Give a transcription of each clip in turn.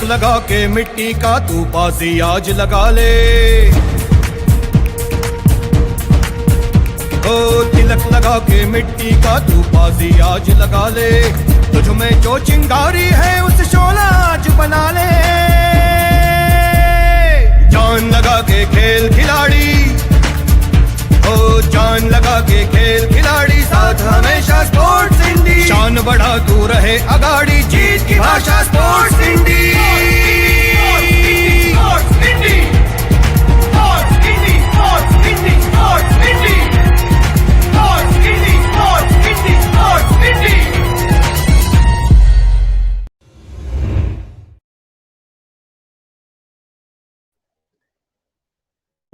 तिलक लगा के मिट्टी का तू बाजी आज लगा ले, ओ तिलक लगा के मिट्टी का तू बाजी आज लगा ले, तुझ में जो चिंगारी है उस शोला आज बना ले। जान लगा के खेल खिलाड़ी, ओ जान लगा के खेल खिलाड़ी, साथ हमेशा स्पोर्ट्स इंडी, शान बढ़ा तू रहे अगाड़ी, जीत की भाषा sports indie.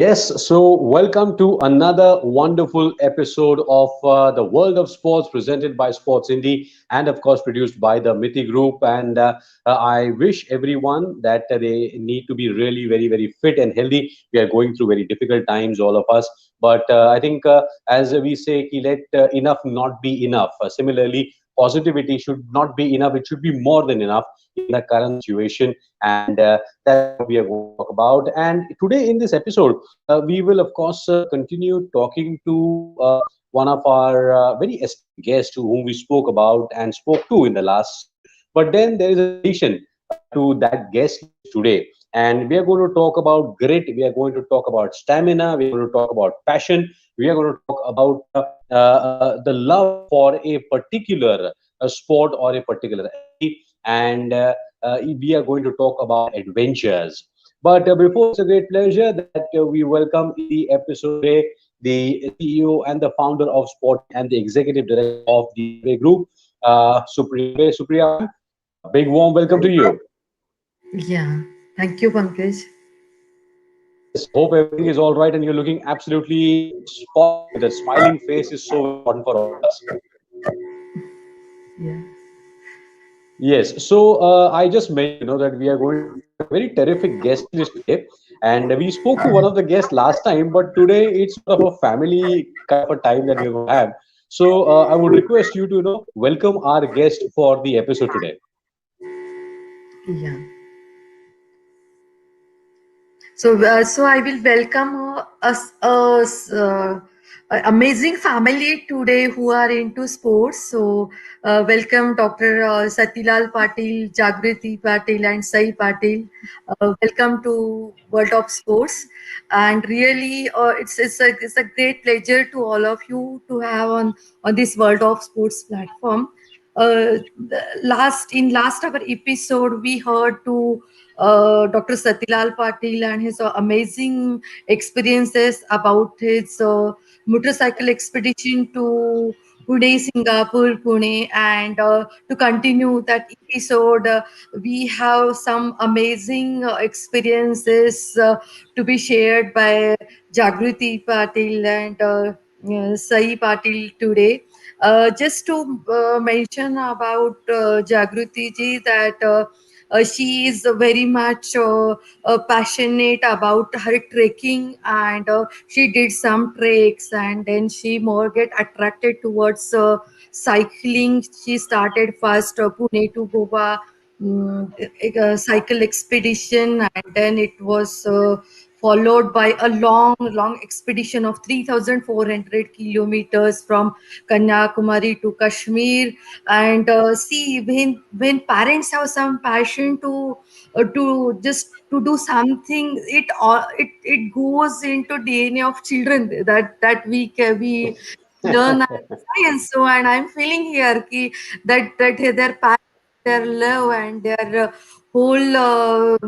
Yes, so welcome to another wonderful episode of the World of Sports presented by Sports Indie and, of course, produced by the Mithi Group. And I wish everyone that they need to be really very, very fit and healthy. We are going through very difficult times, all of us. But I think, as we say, ki let enough not be enough. Similarly, positivity should not be enough, it should be more than enough in the current situation. And that's what we are going to talk about. And today in this episode, we will, of course, continue talking to one of our very esteemed guests whom we spoke about and spoke to in the last. But then there is an addition to that guest today. And we are going to talk about grit, we are going to talk about stamina, we are going to talk about passion, we are going to talk about the love for a particular sport or a particular activity, and we are going to talk about adventures. But before, it's a great pleasure that we welcome in the episode today the CEO and the founder of Sport and the executive director of the Ray Group, Supriya. Supriya, a big warm welcome to you. Yeah, thank you, Pankaj. Yes, hope everything is all right and you're looking absolutely spot. The smiling face is so important for all of us. Yeah. Yes, so I just mentioned, that we are going to have a very terrific guest list today, and we spoke to one of the guests last time, but today it's sort of a family kind of a time that we're going to have. So I would request you to, welcome our guest for the episode today. Yeah. So I will welcome amazing family today who are into sports. So welcome Dr. Satilal Patil, Jagriti Patil, and Sai Patil. Welcome to World of Sports. And really, it's a great pleasure to all of you to have on this World of Sports platform. Last our episode, we heard to Dr. Satilal Patil and his amazing experiences about his motorcycle expedition to Pune, Singapore, Pune, and to continue that episode, we have some amazing experiences to be shared by Jagriti Patil and Sai Patil today. Just to mention about Jagriti ji that she is very much passionate about her trekking, and she did some treks, and then she more get attracted towards cycling. She started first Pune to Goa cycle expedition, and then it was followed by a long expedition of 3,400 kilometers from Kanyakumari to Kashmir. And see, when parents have some passion to just to do something, it goes into DNA of children that we learn as science. So, and I'm feeling here that their passion, their love, and their whole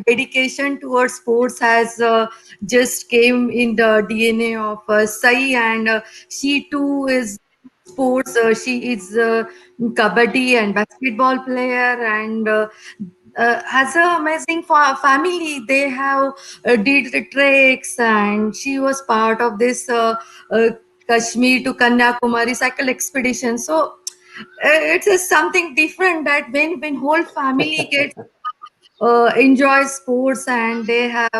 dedication towards sports has just came in the DNA of Sai, and she too is sports. She is kabaddi and basketball player, and has an amazing family. They have did the treks, and she was part of this Kashmir to Kanyakumari cycle expedition. So it is something different that when whole family gets enjoy sports, and they have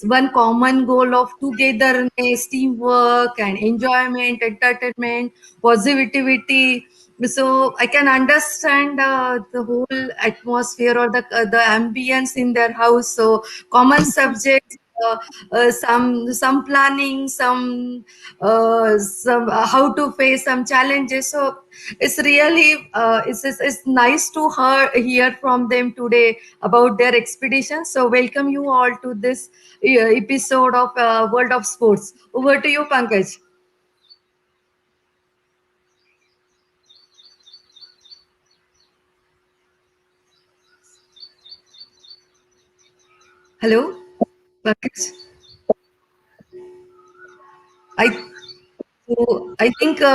one common goal of togetherness, teamwork, and enjoyment, entertainment, positivity. So I can understand the whole atmosphere or the ambience in their house. So common subjects, some planning, some how to face some challenges. So it's really it's nice to hear from them today about their expedition. So welcome you all to this episode of World of Sports. Over to you, Pankaj. Hello, Pankaj. I I think they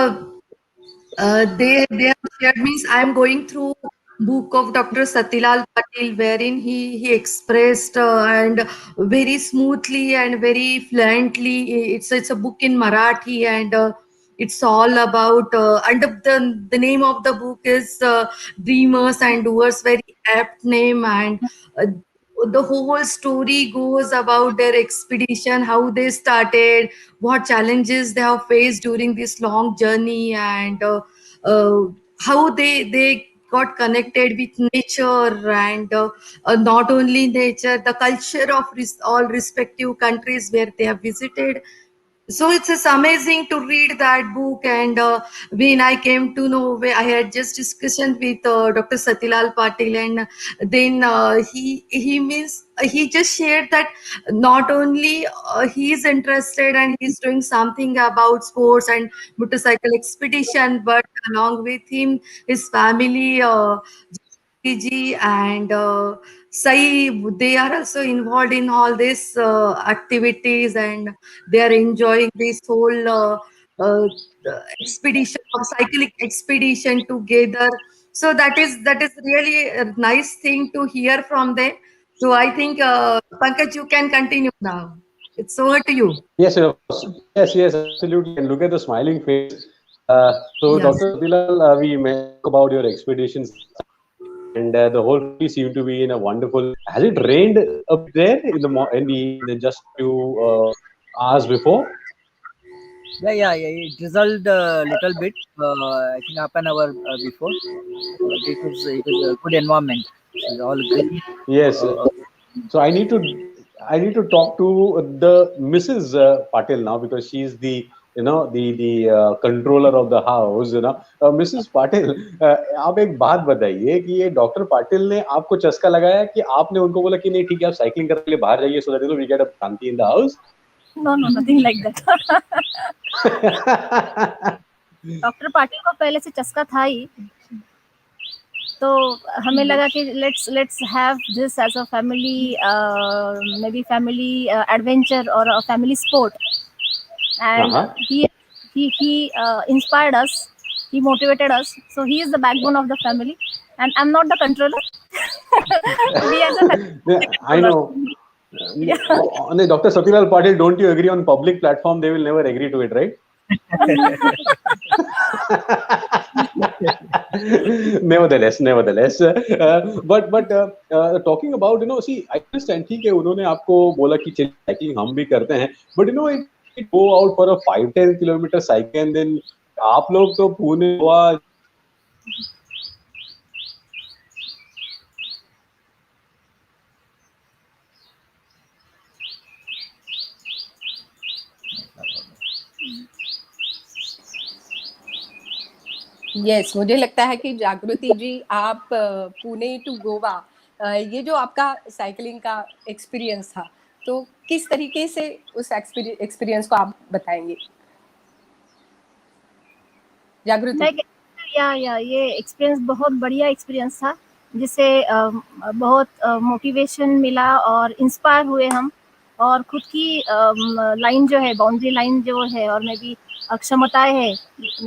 have shared means I am going through book of Dr. Satilal Patil wherein he expressed and very smoothly and very fluently. It's a book in Marathi and it's all about and the name of the book is Dreamers and Doers. Very apt name and. The whole story goes about their expedition, how they started, what challenges they have faced during this long journey, and uh, how they got connected with nature and not only nature, the culture of all respective countries where they have visited. So it's amazing to read that book. And when I came to know, where I had just discussion with Dr. Satilal Patil, and then he means he just shared that not only he is interested and he's doing something about sports and motorcycle expedition, but along with him, his family. Ji and Sai, they are also involved in all these activities, and they are enjoying this whole uh, expedition of cycling expedition together. So that is really a nice thing to hear from them. So I think Pankaj, you can continue now. It's over to you. Yes, of course. Yes, absolutely. And look at the smiling face. So, Yes. Dr. Satilal, we may talk about your expeditions, and the whole family seemed to be in a wonderful. Has it rained up there in the just few hours before? Yeah. It resulted a little bit. I think half an hour before. It was a good environment. It's all green. Yes. Uh, So I need to talk to the Mrs. Patil now because she's the controller of the house. Mrs. Patil, आप एक बात बताइए कि ये doctor Patil ने आपको चस्का लगाया कि आपने उनको बोला कि नहीं ठीक है आप साइकिलिंग करने के लिए बाहर जाइए so that we get a Shanti in the house. No, nothing like that. Doctor Patil को पहले से चस्का था ही, तो हमें लगा कि let's have this as a family, maybe family adventure or a family sport, and he inspired us, he motivated us. So he is the backbone of the family, and I'm not the controller. We as a family. I know. Dr. Satilal Patil, don't you agree on public platform? They will never agree to it, right? Nevertheless, but talking about see, I understand ठीक है उन्होंने आपको बोला कि चलिए cycling हम भी करते हैं, but it go out for a 5-10 kilometer cycle and then आप लोग तो पुणे गोवा यस मुझे लगता है कि जागृति जी आप पुणे टू गोवा ये जो आपका साइकिलिंग का एक्सपीरियंस था तो किस तरीके से उस एक्सपीरियंस को आप बताएंगे जागृति? या ये एक्सपीरियंस बहुत बढ़िया एक्सपीरियंस था जिससे बहुत मोटिवेशन मिला और इंस्पायर हुए हम, और खुद की लाइन जो है, बाउंड्री लाइन जो है और मे बी क्षमताएं है,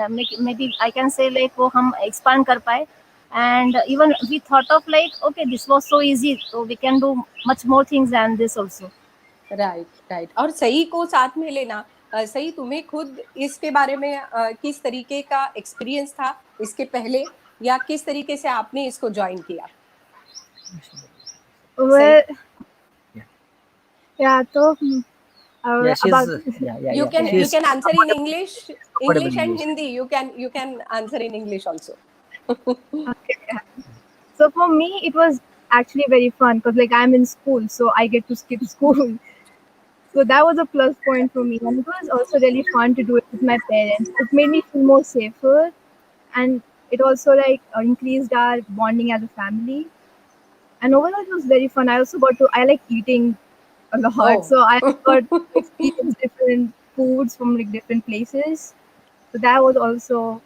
maybe I can say like वो हम एक्सपांड कर पाए. And even we thought of like okay this was so easy, तो we can do much more things than this also. Right. और सही को साथ में लेना. सही, तुम्हें खुद इसके बारे में किस तरीके का एक्सपीरियंस था इसके पहले, या किस तरीके से आपने इसको ज्वाइन किया? तो you can answer in English and Hindi. You can answer in English also. Okay. So for me, it was actually very fun because like I'm in school, so I get to skip school. So that was a plus point for me, and it was also really fun to do it with my parents. It made me feel more safer, and it also like increased our bonding as a family. And overall, it was very fun. I also got to I like eating a lot, Oh. so I got to experience different foods from like different places. So that was also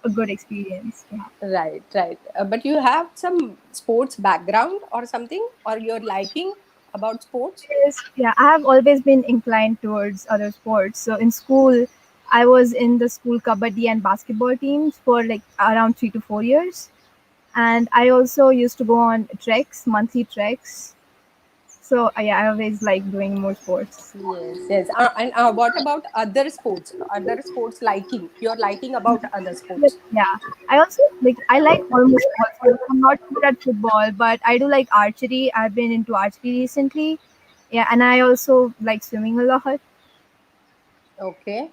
a good experience. Yeah. Right, right. But you have some sports background or something, or you're liking about sports? Yes, yeah, I have always been inclined towards other sports. So in school, I was in the school kabaddi and basketball teams for like around 3 to 4 years. And I also used to go on treks, monthly treks. So yeah, I always like doing more sports. Yes, yes. And what about other sports? Other sports liking? You're liking about other But, sports? yeah, I also like I like almost all sports. I'm not good at football, but I do like archery. I've been into archery recently. Yeah, and I also like swimming a lot. Okay.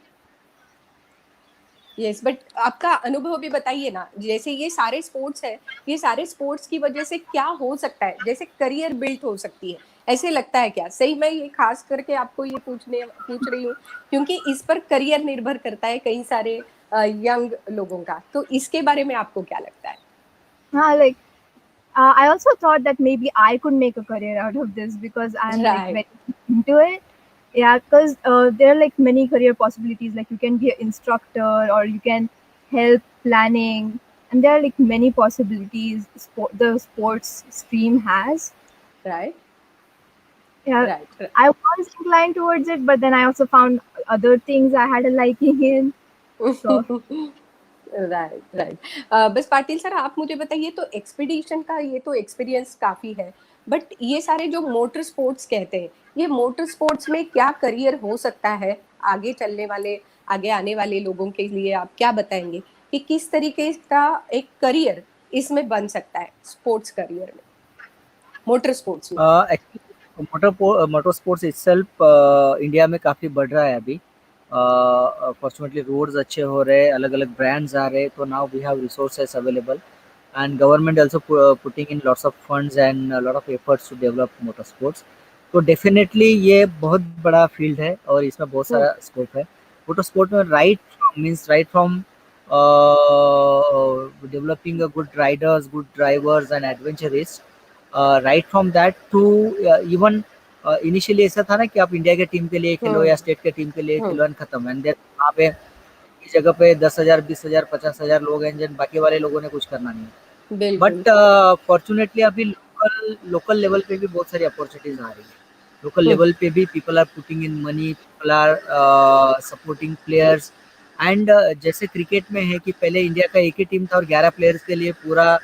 Yes but आपका अनुभव भी बताइए ना, जैसे ये सारे sports है, ये सारे स्पोर्ट्स की वजह से क्या हो सकता है, जैसे करियर बिल्ड हो सकती है, ऐसे लगता है क्या? सही मैं ये खास करके आपको ये पूछ रही हूँ क्योंकि इस पर करियर निर्भर करता है कई सारे यंग लोगों का, तो इसके बारे में आपको क्या लगता है? Like I also thought that maybe I could make a career out of this because I'm like right. very into it. Yeah, because there are like many career possibilities. Like you can be an instructor or you can help planning, and there are like many possibilities. The sports stream has. Right. Yeah, right. I was inclined towards it, but then I also found other things I had a liking in. So right, right. बस Patil sir आप मुझे बताइए, तो expedition का ये तो experience काफी है, बट ये सारे जो मोटर स्पोर्ट्स कहते हैं, ये मोटर स्पोर्ट्स में क्या करियर हो सकता है आगे चलने वाले, आगे आने वाले लोगों के लिए? आप क्या बताएंगे कि किस तरीके का एक करियर इसमें बन सकता है, स्पोर्ट्स करियर में, मोटर स्पोर्ट्स में? Actually motor sports itself India में काफ़ी बढ़ रहा है अभी. फॉर्चुनेटली रोड्स अच्छे हो रहे, अलग अलग ब्रांड्स आ रहे, तो now we have resources available and government also putting in lots of funds and lot of efforts to develop motor sports. तो डेफिनेटली ये बहुत बड़ा फील्ड है और इसमें बहुत सारा स्कोप है. मोटर स्पोर्ट में right from developing a good riders, good drivers and adventurers, right from that to even initially ऐसा था ना कि आप इंडिया के टीम के लिए खेलो या स्टेट के टीम के लिए खेलो एंड खत्म. एंड देन वहाँ पे इस जगह पे 10,000, 20,000, 50,000 लोग हैं जिन बाकी वाले लोगों ने कुछ करना नहीं. बट फॉर्चुनेटली अभी लोकल लेवल पे भी बहुत सारी अपॉर्चुनिटीज आ रही है. लोकल लेवल पे भी people are putting in money, people are supporting players. And जैसे क्रिकेट में है कि पहले इंडिया का एक ही टीम था और 11 प्लेयर्स के लिए पूरा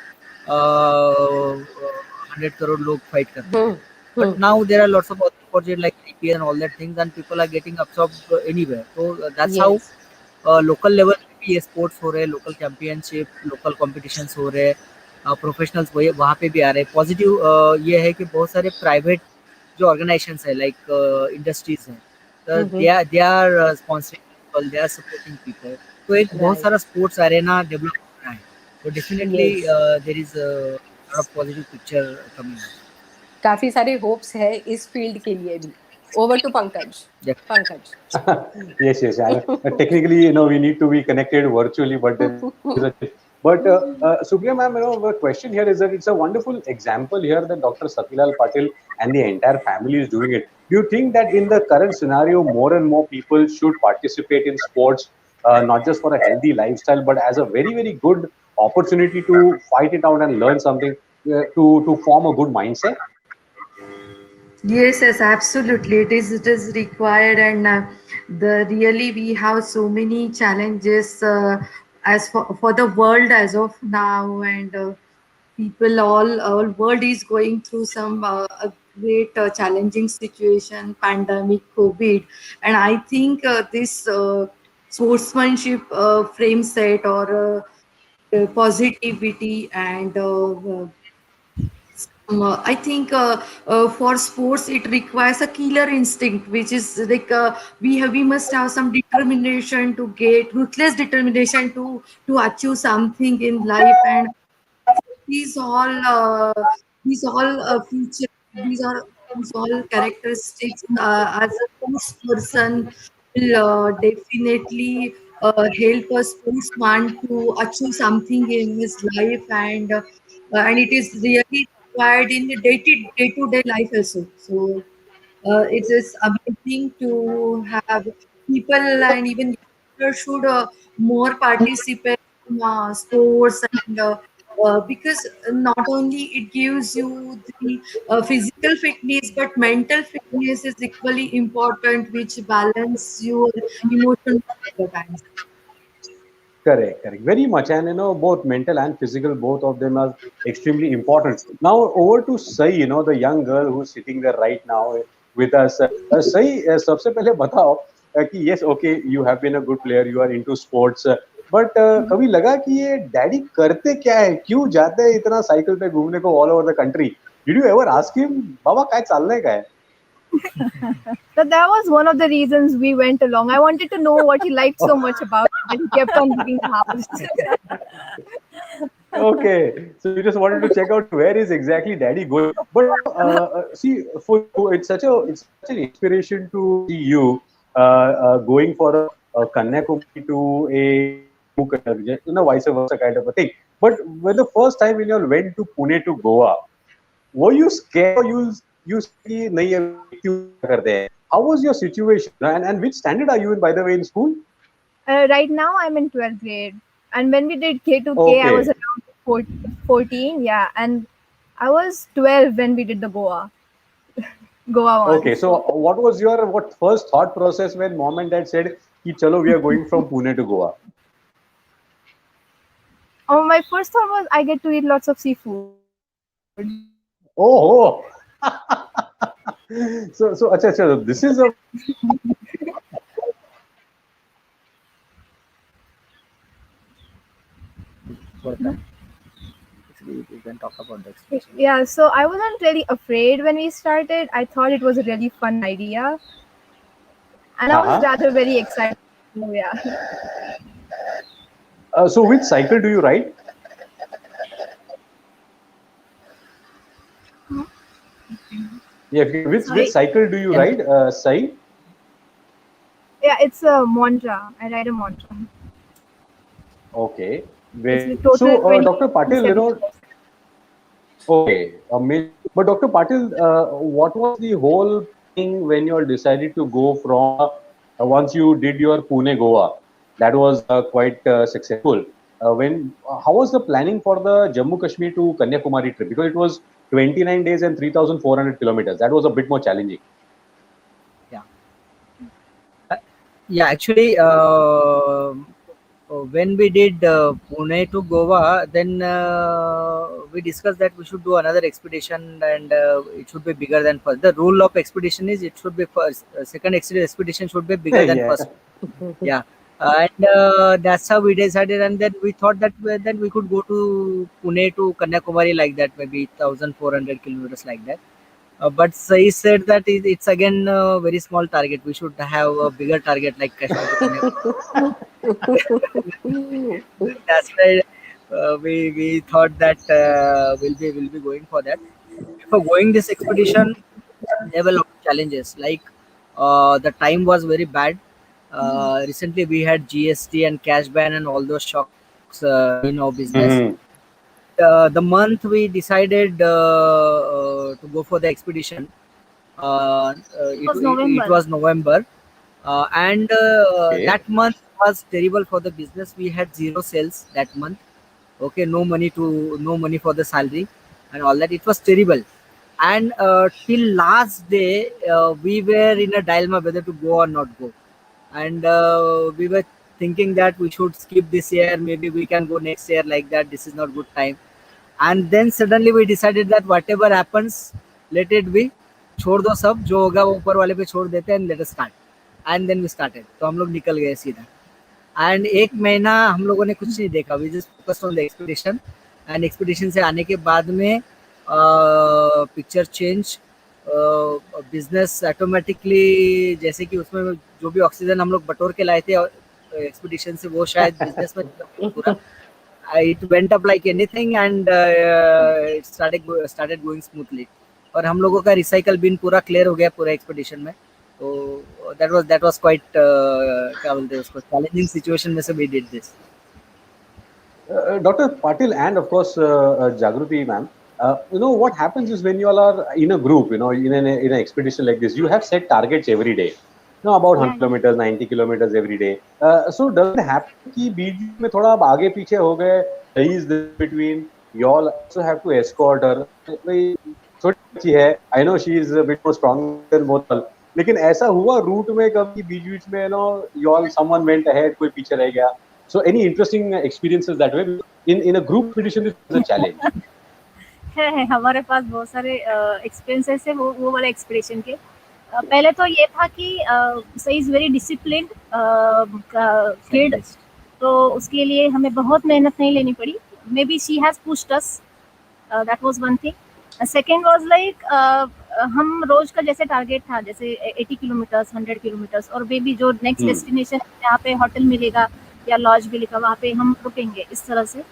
100 crore लोग फाइट करते हैं. But now there are lots of opportunities like IPL and all that things, and people are getting absorbed anywhere. So that's how local level पे भी ये sports हो रहे हैं, local championship, local competitions हो रहे हैं, professionals वहाँ पे भी आ रहे हैं. Positive ये है कि बहुत सारे private जो organizations है like industries हैं, they are sponsoring people, they are supporting people. तो एक बहुत सारा sports arena develop हो रहा है. So definitely there is a lot of positive picture coming up. काफी सारे होप्स है इस फील्ड के लिए भी. Over to Pankaj. Pankaj. Yes, yes. Technically, we need to be connected virtually, but Supriya ma'am, the question here is that it's a wonderful example here that Dr. Satilal Patil and the entire family is doing it. Do you think that in the current scenario, more and more people should participate in sports, not just for a healthy lifestyle, but as a very, very good opportunity to fight it out and learn something, to form a good mindset? Yes, yes, absolutely. It is required, and the really we have so many challenges as for the world as of now, and people all world is going through some a great challenging situation, pandemic, COVID, and I think this sportsmanship frame set or positivity and I think for sports it requires a killer instinct, which is like we must have some determination to get ruthless determination to achieve something in life, and these all features, these all characteristics as a sports person will definitely help a sportsman to achieve something in his life, and it is really required in the day-to-day life also. So it is amazing to have people, and even youngsters should more participate in sports, and because not only it gives you the physical fitness, but mental fitness is equally important, which balance your emotion at the times. Correct, correct. Very much. And both mental and physical, both of them are extremely important. Now, over to Sai, the young girl who's sitting there right now with us. Sai, सबसे पहले बताओ कि yes, okay, you have been a good player, you are into sports, but कभी लगा कि ये daddy करते क्या है, क्यों जाते हैं इतना साइकिल पे घूमने को all over the country? Did you ever ask him, बाबा काय चाललंय काय? So that was one of the reasons we went along. I wanted to know what he liked so much about it that he kept on leaving the house. Okay, so you just wanted to check out where is exactly daddy going. But see, for you, it's such an inspiration to see you going for a Kanyakumari to a vice versa kind of a thing. But when the first time when you all went to Pune to Goa, were you scared? Or you see, nahi ab kyun karte hain? How was your situation? And which standard are you in, by the way, in school? Right now, I'm in 12th grade. And when we did K2K, I was Okay. around 14, yeah. And I was 12 when we did the Goa one. Okay, so what was your first thought process when mom and dad said, "Ki chalo, we are going from Pune to Goa"? Oh, my first thought was I get to eat lots of seafood. Oh, so acha, this is a Actually, we can talk about the experience. Yeah, so I wasn't really afraid when we started. I thought it was a really fun idea. And I was rather very excited. So, yeah. so which cycle do you ride? Yeah, which Sorry? cycle do you ride, Sai? Yeah, it's a Montra. I ride a Montra. Okay. It's a So, total 20 Dr. Patil, okay, amazing. But Dr. Patil, what was the whole thing when you all decided to go from once you did your Pune Goa? That was quite successful. How was the planning for the Jammu Kashmir to Kanyakumari trip? Because it was 29 days and 3,400 kilometers. That was a bit more challenging. Yeah, actually, when we did Pune to Goa, then we discussed that we should do another expedition, and it should be bigger than first. The rule of expedition is it should be first. Second expedition should be bigger than Yeah. first. Yeah, and that's how we decided. And then we thought that then we could go to Pune to Kanyakumari like that, maybe 1,400 kilometers like that. But he said that it's again a very small target. We should have a bigger target like Kashmir to Kanyakumari. That's why we thought that we'll be going for that. For going this expedition, there were a lot of challenges. Like the time was very bad. Recently, we had GST and cash ban and all those shocks in our business. Mhm. The month we decided to go for the expedition, November. it was November, and Okay. that month was terrible for the business. We had zero sales that month. Okay, no money for the salary and all that. It was terrible. And till last day, we were in a dilemma whether to go or not go. And we were thinking that we should skip this year. Maybe we can go next year like that. This is not good time. And then suddenly we decided that whatever happens, let it be. छोड़ दो सब जो होगा वो ऊपर वाले पे छोड़ देते हैं and let us start. And then we started. तो हम लोग निकल गए सीधा. And एक महीना हम लोगों ने कुछ नहीं देखा. We just focused on the expedition. And expedition से आने के बाद में पिक्चर चेंज, बिजनेस ऑटोमेटिकली, जैसे कि उसमें जो भी ऑक्सीजन हम लोग बटोर के लाए थे एक्सपीडिशन से, वो शायद बिजनेस में पूरा it went up like anything and it started going smoothly. और हम लोगों का रिसाइकल बिन पूरा क्लियर हो गया पूरा एक्सपीडिशन में, तो that was quite क्या बोलते हैं उसको, चैलेंजिंग सिचुएशन में से we did this. Dr. Patil and of course Jagruti ma'am, you know what happens is when you all are in a group, you know, in an expedition like this, you have set targets every day. You know, about 100 kilometers, 90 kilometers every day. So does it happen कि बीच में थोड़ा आप आगे पीछे हो गए? Is there between you all also have to escort her? भाई छोटी बच्ची है, I know she is a bit more strong than both all. लेकिन ऐसा हुआ रूट में कभी बीच में, you know, you all someone went ahead, कोई पीछे रह गया? So any interesting experiences that way? In a group expedition this is a challenge. है हमारे पास बहुत सारे एक्सपीरियंसेस है वो वाले एक्सपीडिशन के। पहले तो ये था कि सही इज वेरी डिसिप्लिन्ड किड, तो उसके लिए हमें बहुत मेहनत नहीं लेनी पड़ी। May be she has pushed us, that was one thing. Second was like हम रोज का जैसे टारगेट था, जैसे 80 किलोमीटर्स 100 किलोमीटर्स, और बेबी जो नेक्स्ट डेस्टिनेशन यहाँ पे होटल मिलेगा या लॉज मिलेगा वहाँ पे हम रुकेंगे, इस तरह से।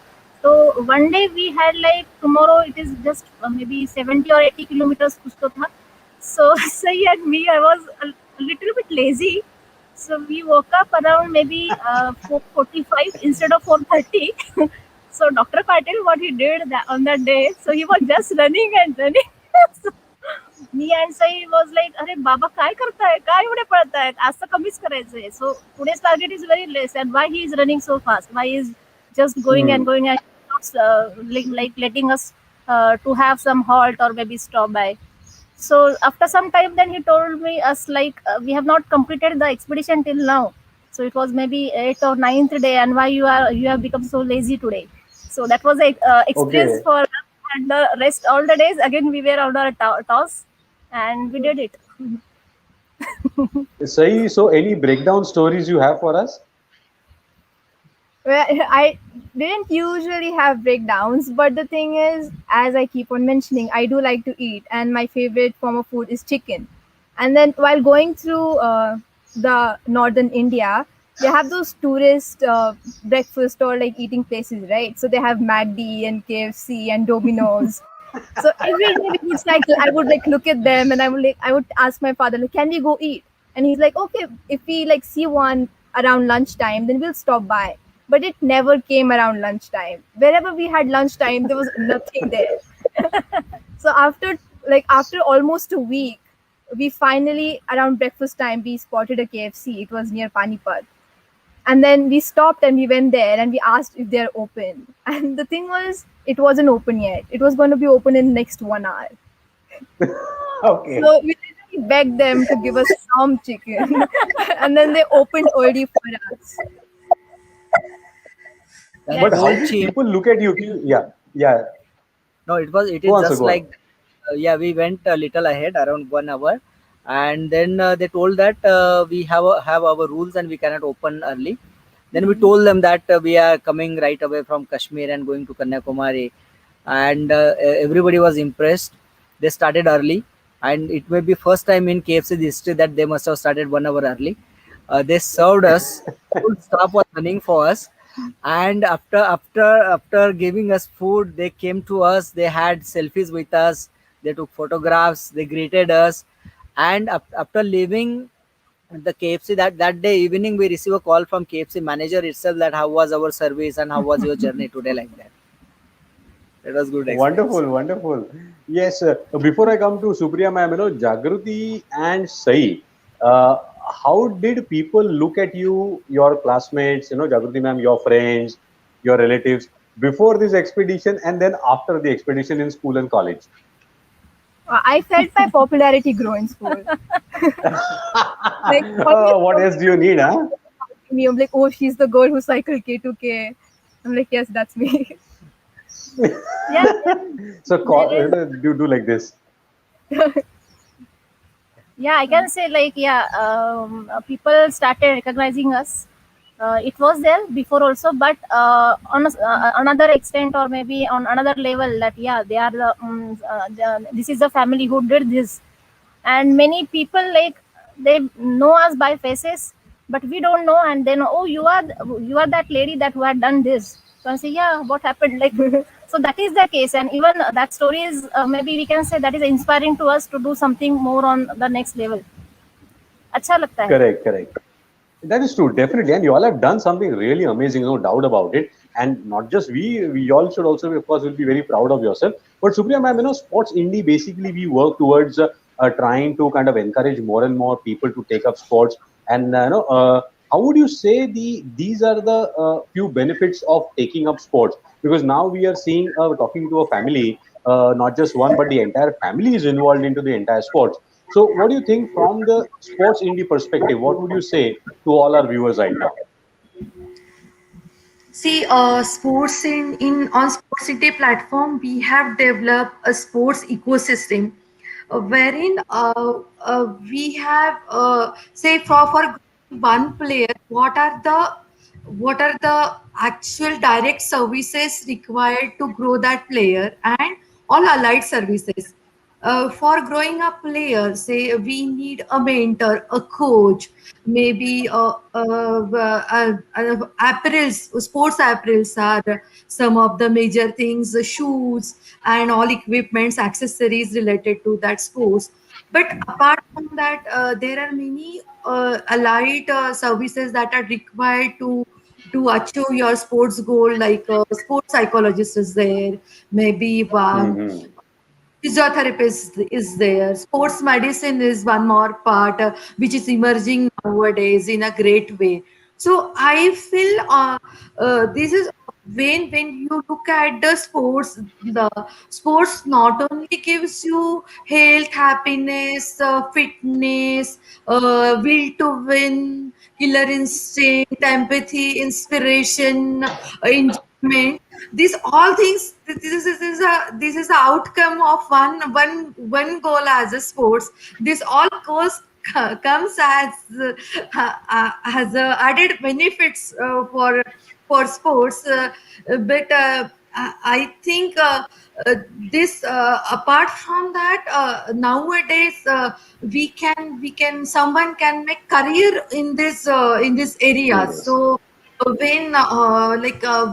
तो one day we had like tomorrow it is just maybe 70 और 80 किलोमीटर्स कुछ तो था। So Sai and me, I was a little bit lazy. So we woke up around maybe 4:45 instead of 4:30. So Dr. Patil, what he did on that day, so he was just running and running. So me and Sai was like, "अरे बाबा काय करता है? काय एवढे पळता है? आज तर कमीच करायचंय." So today's target is very less, and why he is running so fast? Why he is just going and going and like letting us to have some halt or maybe stop by. So after some time then he told me us like we have not completed the expedition till now, so it was maybe 8th or 9th day, and why you have become so lazy today. So that was a experience Okay. for us, and the rest all the days again we were on our toss and we did it. Sahi, so any breakdown stories you have for us? Well, I didn't usually have breakdowns, but the thing is, as I keep on mentioning, I do like to eat, and my favorite form of food is chicken. And then while going through the northern India, they have those tourist breakfast or like eating places, right? So they have McD and KFC and Domino's. So every day we would cycle, I would like look at them and I would ask my father, like, can we go eat? And he's like, okay, if we like see one around lunchtime, then we'll stop by. But it never came around lunchtime. Wherever we had lunchtime, there was nothing there. So after almost a week, we finally around breakfast time we spotted a KFC. It was near Panipat. And then we stopped and we went there and we asked if they're open. And the thing was, it wasn't open yet. It was going to be open in next 1 hour. Okay. So we literally begged them to give us some chicken. And then they opened early for us. But how do people look at you? Yeah. No, it is Go on, sir, just go on. like we went a little ahead around 1 hour, and then they told that we have our rules and we cannot open early. Then we told them that we are coming right away from Kashmir and going to Kanyakumari, and everybody was impressed. They started early, and it may be first time in KFC history that they must have started 1 hour early. They served us. Full staff was running for us. And after giving us food, they came to us, they had selfies with us, they took photographs, they greeted us. And after leaving the KFC that day evening, we received a call from KFC manager itself that how was our service and how was your journey today, like that. It was good experience. Wonderful. Yes, before I come to Supriya ma'am, you know, Jagruti and Sai, how did people look at you, your classmates, you know, Jagruti ma'am, your friends, your relatives, before this expedition and then after the expedition in school and college? I felt my popularity grow in school. What else do you need, huh? I'm like, oh, she's the girl who cycled K2K. I'm like, yes, that's me. Yeah. So you do like this. Yeah, I can say like people started recognizing us It was there before also, but on another extent, or maybe on another level, that yeah, they are this is the family who did this. And many people, like, they know us by faces, but we don't know, and then, oh, you are that lady that who had done this. So I say, yeah, what happened, like. So that is the case, and even that story is, maybe we can say, that is inspiring to us to do something more on the next level. अच्छा लगता है. Correct, correct. That is true, definitely. And you all have done something really amazing, no doubt about it. And not just we all should also, of course, will be very proud of yourself. But Supriya ma'am, Sports Indie, basically we work towards trying to kind of encourage more and more people to take up sports. And how would you say these are the few benefits of taking up sports? Because now we are seeing, talking to a family, not just one, but the entire family is involved into the entire sports. So, what do you think from the sports indie perspective? What would you say to all our viewers right now? See, sports in on Sports City platform, we have developed a sports ecosystem, wherein we have, say, for one player, what are the actual direct services required to grow that player, and all allied services. For growing a player, say we need a mentor, a coach, maybe apparels, sports apparels are some of the major things, the shoes and all equipments, accessories related to that sports. But apart from that, there are many allied services that are required to achieve your sports goal, like sports psychologist is there, maybe Mm-hmm. physiotherapist is there, sports medicine is one more part which is emerging nowadays in a great way. So I feel this is when you look at the sports not only gives you health, happiness, fitness, will to win, killer instinct, empathy, inspiration, enjoyment. These all things, this is a outcome of one goal as a sports. This all goals comes as added benefits for sports, but I think this apart from that, nowadays we can someone can make career in this area. Yes. So when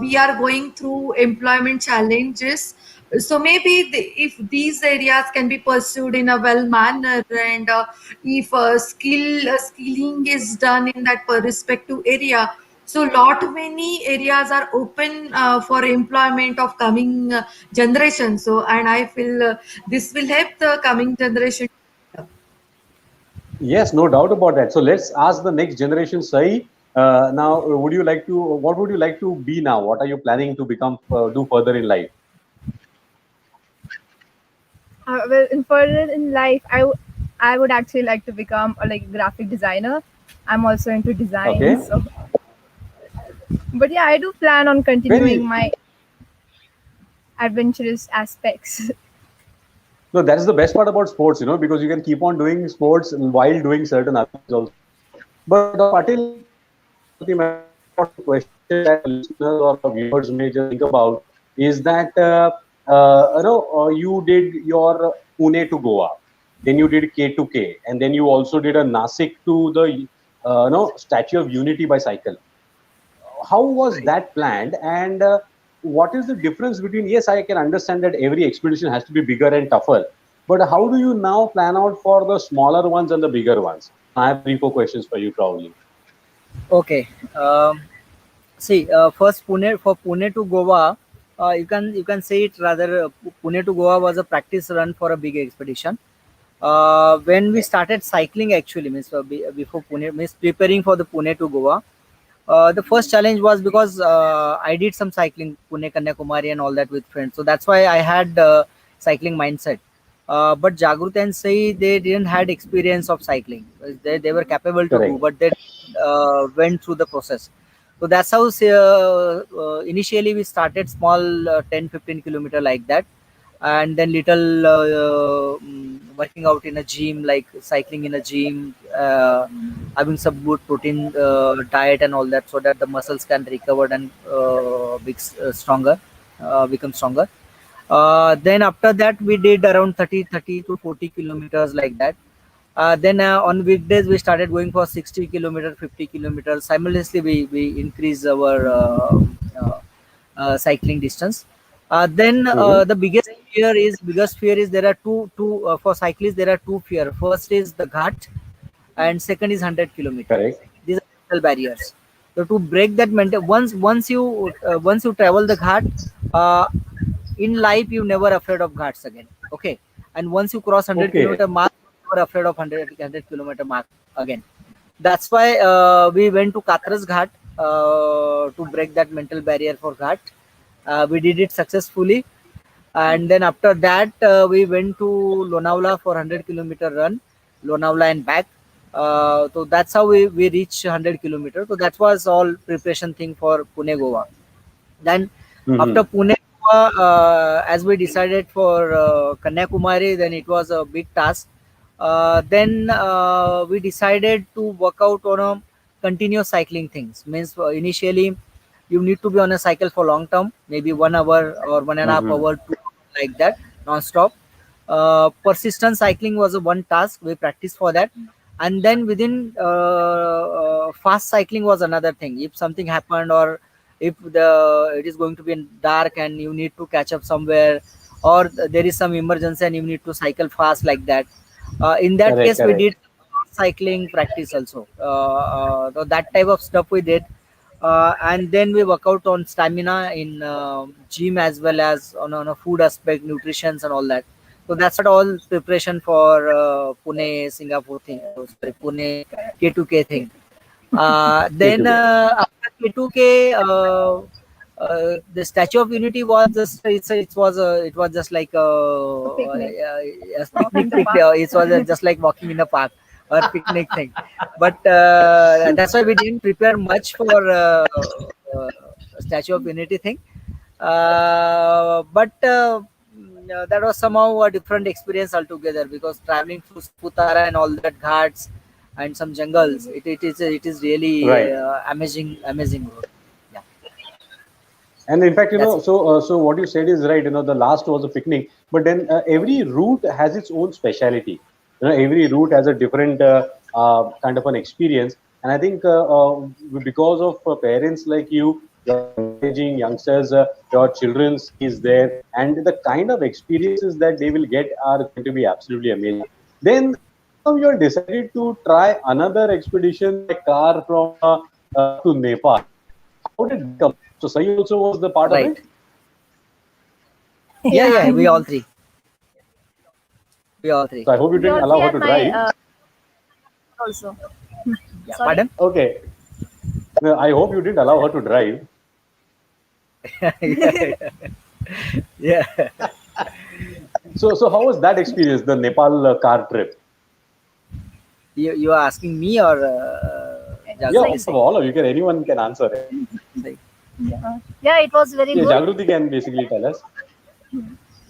we are going through employment challenges, so maybe if these areas can be pursued in a well manner, and if skilling is done in that respective area, so lot many areas are open for employment of coming generation. So, and I feel this will help the coming generation. Yes, no doubt about that. So let's ask the next generation, Sai. Now, would you like to? What would you like to be now? What are you planning to become? Do further in life? Well, in further in life, I would actually like to become a like graphic designer. I'm also into design, Okay. so. But yeah, I do plan on continuing Very. my adventurous aspects. No, that is the best part about sports, because you can keep on doing sports while doing certain other things also. But Patil, the question that listeners or viewers may just think about is that you did your Pune to Goa, then you did K to K, and then you also did a Nasik to the Statue of Unity by cycle. How was that planned, and what is the difference between? Yes, I can understand that every expedition has to be bigger and tougher, but how do you now plan out for the smaller ones and the bigger ones? I have 3-4 questions for you probably. Okay. See, first Pune to Goa, you can say it rather. Pune to Goa was a practice run for a big expedition. When we started cycling, actually, means before Pune, means preparing for the Pune to Goa. The first challenge was because I did some cycling, Pune, Kanyakumari, and all that with friends. So that's why I had cycling mindset. But Jagruti and Sai, they didn't had experience of cycling. They were capable to do, Correct. but they went through the process. So that's how initially we started small 10-15 kilometer like that, and then little working out in a gym, like cycling in a gym, having some good protein diet and all that, so that the muscles can recover and become stronger. Then after that we did around 30 to 40 kilometers like that. Then on weekdays we started going for 60 kilometers, 50 kilometers. Simultaneously we increase our cycling distance. Then the biggest fear is there are two for cyclists. There are two fear. First is the ghat, and second is 100 kilometers. Correct. These are mental barriers. So to break that mental, once you travel the ghat, in life you never afraid of ghats again. Okay, and once you cross 100 Okay. kilometer mark, you never afraid of 100 kilometer mark again. That's why we went to Katras Ghat to break that mental barrier for ghat. We did it successfully, and then after that we went to Lonavala for 100-kilometer run, Lonavala and back. So that's how we reached 100 kilometers. So that was all preparation thing for Pune Goa. Then after Pune Goa, as we decided for Kanyakumari, then it was a big task. Then we decided to work out on a continuous cycling things. Means initially you need to be on a cycle for long term, maybe 1 hour or 1.5 hour, like that, non-stop. Persistent cycling was a one task. We practiced for that, and then within fast cycling was another thing. If something happened, or if it is going to be in dark and you need to catch up somewhere, or there is some emergency and you need to cycle fast, like that. In that Correct, case, correct. we did cycling practice also. So that type of stuff we did. And then we work out on stamina in gym, as well as on a food aspect, nutrition and all that. So that's what all preparation for Pune Singapore thing, sorry, Pune K2K thing. Then K2K. after K2K, the Statue of Unity was just it was just like a picnic. picnic. It was just like walking in a park or picnic thing. But that's why we didn't prepare much for Statue of Unity thing. But that was somehow a different experience altogether, because traveling through Putara and all that ghats and some jungles, it is really Right. amazing road. Yeah. And in fact, That's it. so what you said is right. The last was a picnic, but then every route has its own speciality. Every route has a different kind of an experience. And I think because of parents like you, you're encouraging youngsters, your children is there, and the kind of experiences that they will get are going to be absolutely amazing. Then you have decided to try another expedition by car from to Nepal. How did it come? So Sai also was the part Right. of it? Yeah, we all three. So I hope you didn't allow her to drive. Also. Yeah. Sorry? Pardon? Okay. No, I hope you didn't allow her to drive. Yeah. So how was that experience, the Nepal car trip? You are asking me or Yeah, Jagruti? of all of you, anyone can answer it. Yeah, it was very Yeah, good. Jagruti can basically tell us.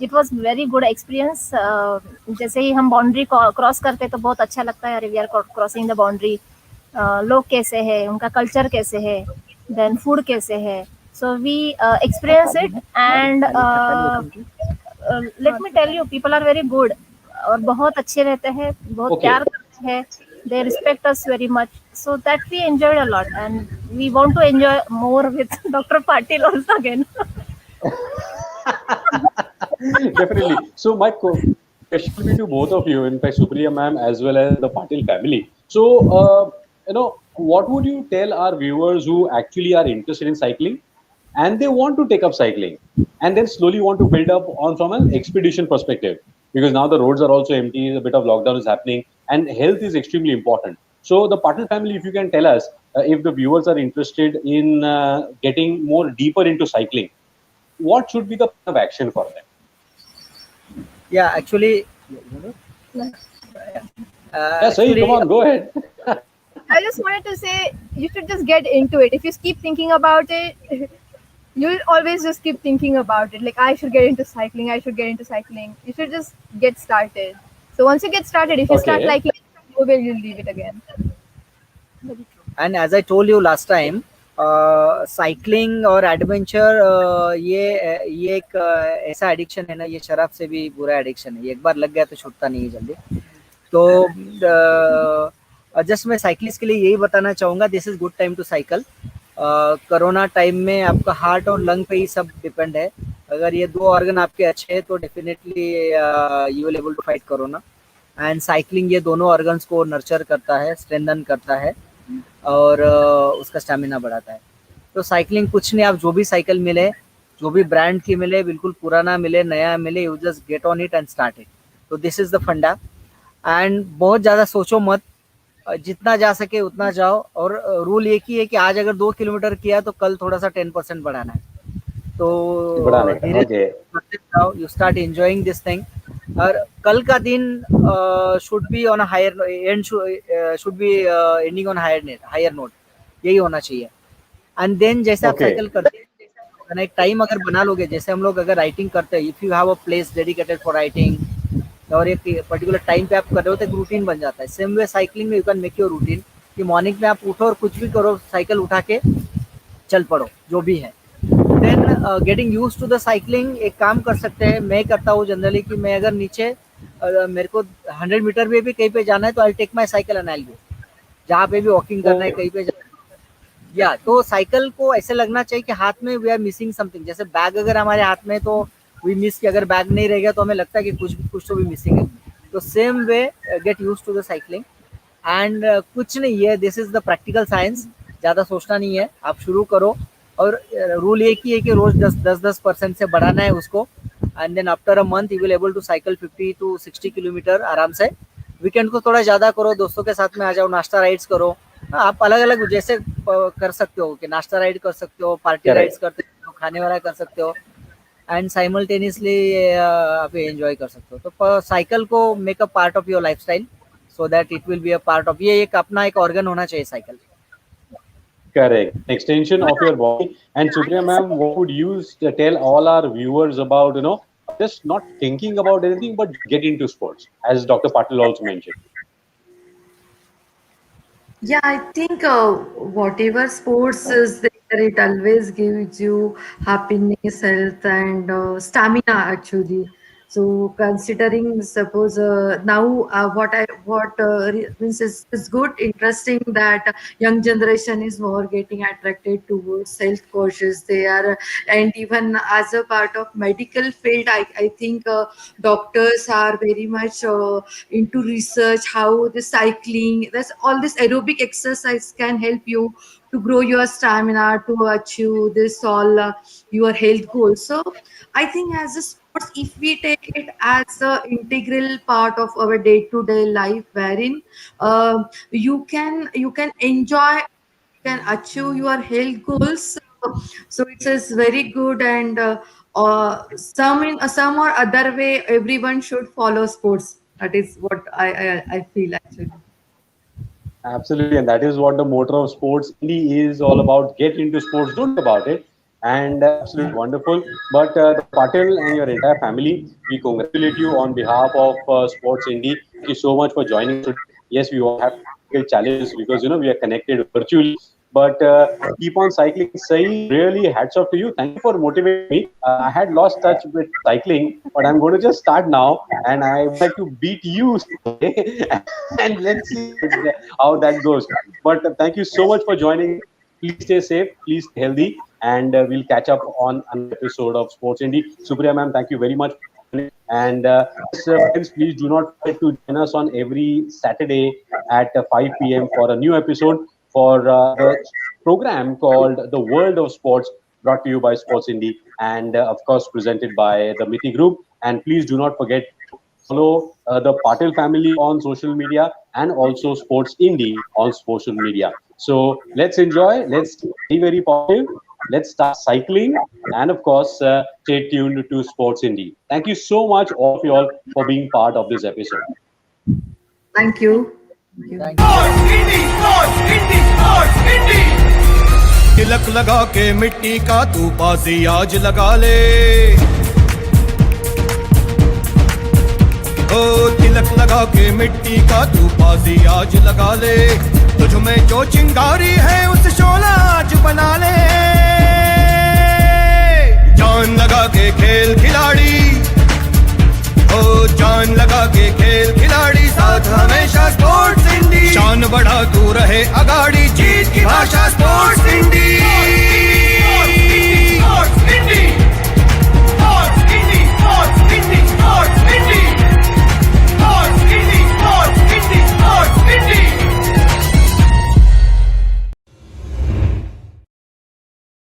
It was very good experience. जैसे ही हम boundary cross करते तो बहुत अच्छा लगता है. We are crossing the boundary. लोग कैसे हैं, उनका कल्चर कैसे है, देन फूड कैसे है. So we experience it and let me tell you, people are very good और बहुत अच्छे रहते हैं, बहुत Okay. प्यार करते हैं. They respect us very much, so that we enjoyed a lot, and we want to enjoy more with Dr. Patil also again. Definitely. So my question will be to both of you, in fact, Supriya ma'am as well as the Patil family. So, what would you tell our viewers who actually are interested in cycling and they want to take up cycling and then slowly want to build up on from an expedition perspective? Because now the roads are also empty, a bit of lockdown is happening, and health is extremely important. So, the Patil family, if you can tell us, if the viewers are interested in getting more deeper into cycling, what should be the plan of action for them? Yeah, actually. Yeah, Sai, come on, go ahead. I just wanted to say you should just get into it. If you keep thinking about it, you'll always just keep thinking about it. Like, I should get into cycling. I should get into cycling. You should just get started. So once you get started, if you start Okay. liking it, you'll leave it again. Very true. And as I told you last time, cycling और adventure ये एक ऐसा addiction है ना, ये शराब से भी बुरा एडिक्शन है, ये एक बार लग गया तो छूटता नहीं है जल्दी। तो जस्ट मैं साइकिलिस्ट के लिए यही बताना चाहूँगा, this is good time to cycle. Corona time में आपका हार्ट और लंग पे ही सब डिपेंड है। अगर ये दो ऑर्गन आपके अच्छे हैं तो definitely you will able to fight corona. And cycling ये दोनों ऑर्गन्स को नर्चर करता है, स्ट्रेंथन करता है और उसका स्टैमिना बढ़ाता है। तो साइकिलिंग कुछ नहीं, आप जो भी साइकिल मिले, जो भी ब्रांड की मिले, बिल्कुल पुराना मिले, नया मिले, you just get on it and start it. तो दिस इज द फंडा। एंड बहुत ज़्यादा सोचो मत, जितना जा सके उतना जाओ। और रूल एक ही है कि आज अगर 2 किलोमीटर किया तो कल थोड़ा सा 10% बढ़ाना है। तो धीरे धीरे जाओ, you start enjoying this thing. और कल का दिन should be on higher end, should be ending on higher note, यही होना चाहिए। एंड देन जैसे आप साइकिल करते हैं, एक टाइम अगर बना लोगे, जैसे हम लोग अगर राइटिंग करते हैं, if you have a place dedicated for writing और एक पर्टिकुलर टाइम पे आप कर रहे हो तो एक रूटीन बन जाता है। सेम वे साइकिलिंग में you can make your routine कि मॉर्निंग में आप उठो और कुछ भी करो, साइकिल उठा के चल पड़ो, जो भी है। Then getting use to the cycling, एक काम कर सकते हैं, मैं करता हूँ जनरली कि मैं अगर नीचे मेरे को 100 मीटर में भी कहीं पे जाना है तो I take my cycle and I go, जहाँ पे भी वॉकिंग करना है, कहीं पे जाना है। या तो साइकिल को ऐसे लगना चाहिए कि हाथ में वी आर मिसिंग समथिंग। जैसे बैग अगर हमारे हाथ में तो वी मिस कि अगर बैग नहीं रहेगा तो हमें लगता है कि कुछ तो भी मिसिंग है। तो same way get use to the cycling. And कुछ नहीं है, this is the practical science, ज़्यादा सोचना नहीं है, आप शुरू करो। और रूल एक ही है कि रोज 10% से बढ़ाना है उसको। And then after a month you will able to cycle 50 to 60 kilometre आराम से। वीकेंड को थोड़ा ज़्यादा करो, दोस्तों के साथ में आ जाओ, नाश्ता राइड्स करो। आप अलग अलग जैसे कर सकते हो कि नाश्ता राइड कर सकते हो, पार्टी राइड्स कर सकते हो, खाने वाला कर सकते हो, एंड साइमल्टेनियसली आप एंजॉय कर सकते हो। तो साइकिल को make a part of your lifestyle so that it will be a part of, ये एक अपना एक ऑर्गन होना चाहिए cycle. Correct. Extension of your body. And Supriya ma'am, what would you tell all our viewers about, just not thinking about anything, but get into sports, as Dr. Patil also mentioned? Yeah, I think whatever sports is there, it always gives you happiness, health, and stamina actually. So considering, suppose now what means is good, interesting that young generation is more getting attracted towards health coaches. They are, and even as a part of medical field, I think doctors are very much into research how the cycling, that's all this aerobic exercise can help you to grow your stamina to achieve this all your health goals. So I think as a sports, if we take it as a integral part of our day-to-day life, wherein you can enjoy, you can achieve your health goals. So it is very good, and some or other way everyone should follow sports. That is what I feel actually. Absolutely, and that is what the motto of Sports Indie is all about. Get into sports, don't think about it. And absolutely wonderful. But Patil and your entire family, we congratulate you on behalf of Sports Indie. Thank you so much for joining us today. Yes, we all have technical challenges because we are connected virtually. But keep on cycling. Sai, really hats off to you. Thank you for motivating me. I had lost touch with cycling, but I'm going to just start now, and I would like to beat you today. And let's see how that goes. But thank you so much for joining. Please stay safe. Please stay healthy. And we'll catch up on an episode of Sports Indie. Supriya ma'am, thank you very much. And friends, please do not forget to join us on every Saturday at 5 p.m. for a new episode for the program called The World of Sports, brought to you by Sports Indie, and of course presented by the Mithi Group. And please do not forget to follow the Patil family on social media and also Sports Indie on social media. So let's enjoy. Let's be very positive. Let's start cycling, and of course, stay tuned to Sports Indie. Thank you so much, all of you all, for being part of this episode. Thank you. Thank you. Sports इंडी, sports इंडी, sports इंडी। तिलक लगा के मिट्टी का तू बाजी आज लगा ले, ओ तिलक लगा के मिट्टी का तू बाजी आज लगा ले। तुझ में जो चिंगारी है उस शोला आज बना ले। जान लगा के खेल खिलाड़ी, ओ जान लगा के खेल खिलाड़ी, साथ हमेशा स्पोर्ट्स इंडी। शान बढ़ा तू रहे अगाड़ी, जीत की भाषा स्पोर्ट्स